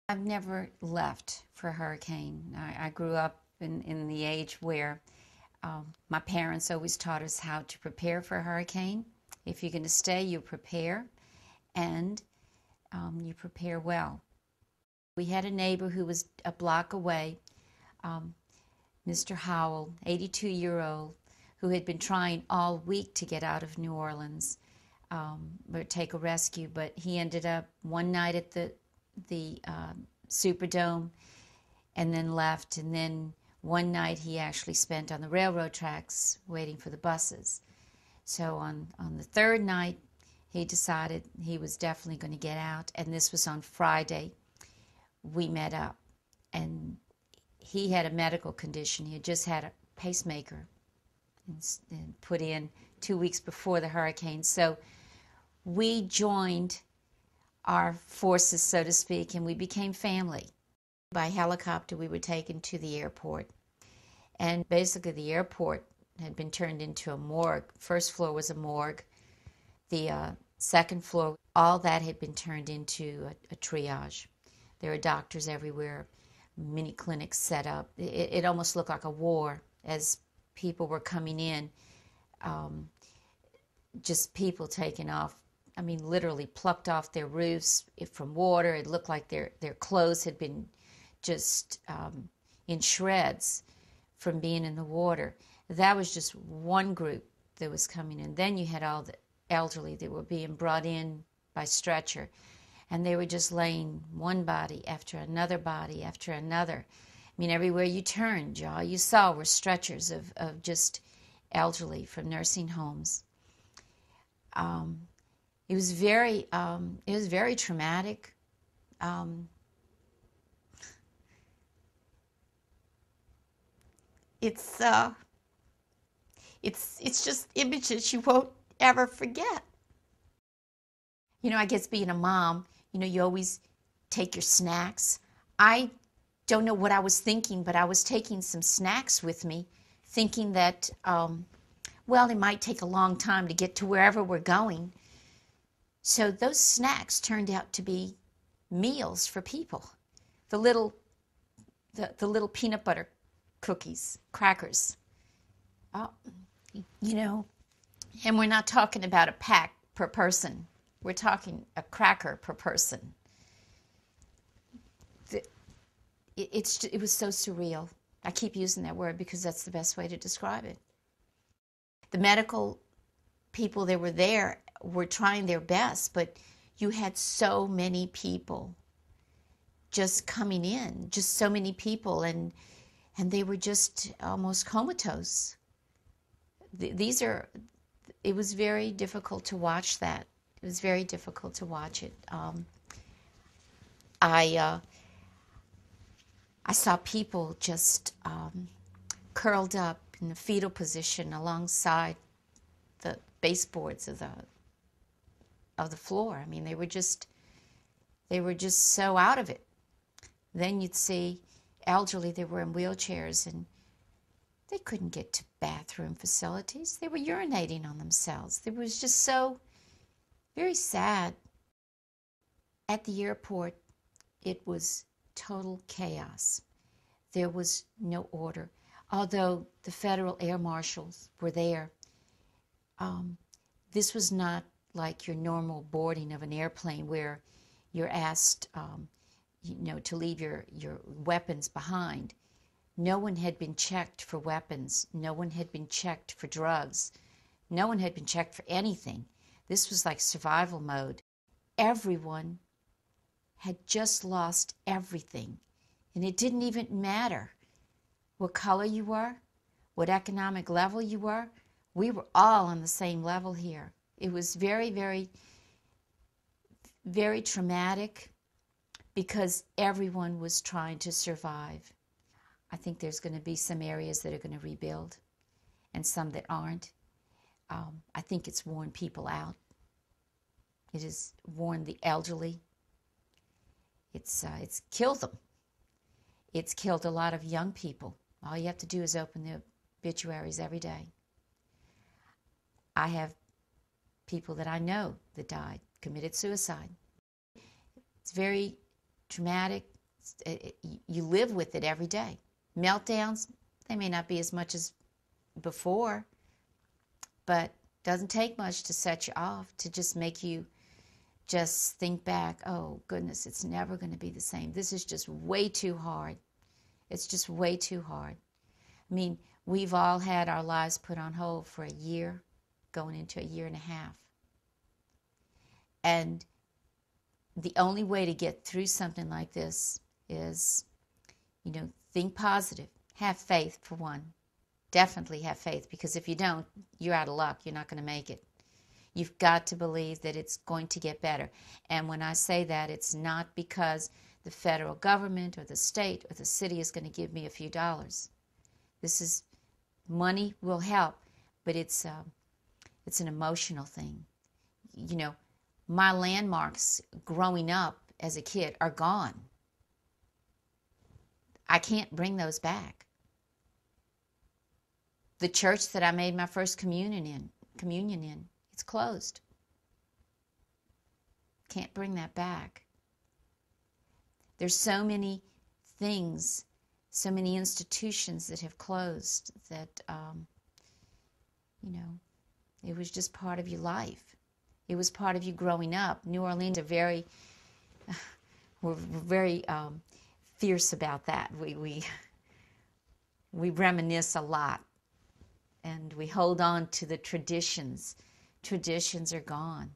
I've never left for a hurricane. I grew up in the age where my parents always taught us how to prepare for a hurricane. If you're going to stay, you prepare, and you prepare well. We had a neighbor who was a block away, Mr. Howell, 82-year-old, who had been trying all week to get out of New Orleans or take a rescue, but he ended up one night at the Superdome and then left, and then one night he actually spent on the railroad tracks waiting for the buses. So on the third night, he decided he was definitely going to get out, and this was on Friday. We met up, and he had a medical condition. He had just had a pacemaker and put in 2 weeks before the hurricane. So we joined our forces, so to speak, and we became family. By helicopter, we were taken to the airport. And basically, the airport had been turned into a morgue. First floor was a morgue. The second floor, all that had been turned into a triage. There were doctors everywhere, mini clinics set up. It almost looked like a war as people were coming in. Just people taking off, I mean, literally plucked off their roofs from water. It looked like their clothes had been just in shreds from being in the water. That was just one group that was coming in. Then you had all the elderly that were being brought in by stretcher, and they were just laying one body after another body after another. I mean, everywhere you turned, all you saw were stretchers of just elderly from nursing homes. It was very traumatic. It's just images you won't ever forget. You know, I guess being a mom, you always take your snacks. I don't know what I was thinking, but I was taking some snacks with me, thinking that, well, it might take a long time to get to wherever we're going. So those snacks turned out to be meals for people. The little peanut butter cookies, crackers. Oh, and we're not talking about a pack per person. We're talking a cracker per person. It was so surreal. I keep using that word because that's the best way to describe it. The medical people that were there were trying their best, but you had so many people just coming in, just so many people, and they were just almost comatose. It was very difficult to watch that. It was very difficult to watch it. I saw people just curled up in the fetal position alongside the baseboards of the floor. I mean, they were just so out of it. Then you'd see elderly that were in wheelchairs, and they couldn't get to bathroom facilities. They were urinating on themselves. It was just so very sad. At the airport, it was total chaos. There was no order. Although the federal air marshals were there, this was not like your normal boarding of an airplane where you're asked to leave your weapons behind. No one had been checked for weapons. No one had been checked for drugs. No one had been checked for anything. This was like survival mode. Everyone had just lost everything. And it didn't even matter what color you were, what economic level you were. We were all on the same level here. It was very, very, very traumatic because everyone was trying to survive. I think there's going to be some areas that are going to rebuild and some that aren't. I think it's worn people out. It has worn the elderly. It's killed them. It's killed a lot of young people. All you have to do is open the obituaries every day. I have people that I know that died, committed suicide. It's very traumatic, You live with it every day. Meltdowns, they may not be as much as before, but doesn't take much to set you off, to just make you just think back, oh goodness, it's never going to be the same. This is just way too hard. It's just way too hard. I mean, we've all had our lives put on hold for a year, going into a year and a half. And the only way to get through something like this is, think positive. Have faith, for one. Definitely have faith, because if you don't, you're out of luck. You're not going to make it. You've got to believe that it's going to get better. And when I say that, it's not because the federal government or the state or the city is going to give me a few dollars. Money will help, but it's an emotional thing. My landmarks growing up as a kid are gone. I can't bring those back. The church that I made my first communion in, it's closed. Can't bring that back. There's so many things, so many institutions that have closed that, it was just part of your life. It was part of you growing up. New Orleans we're very fierce about that. We reminisce a lot, and we hold on to the traditions. Traditions are gone.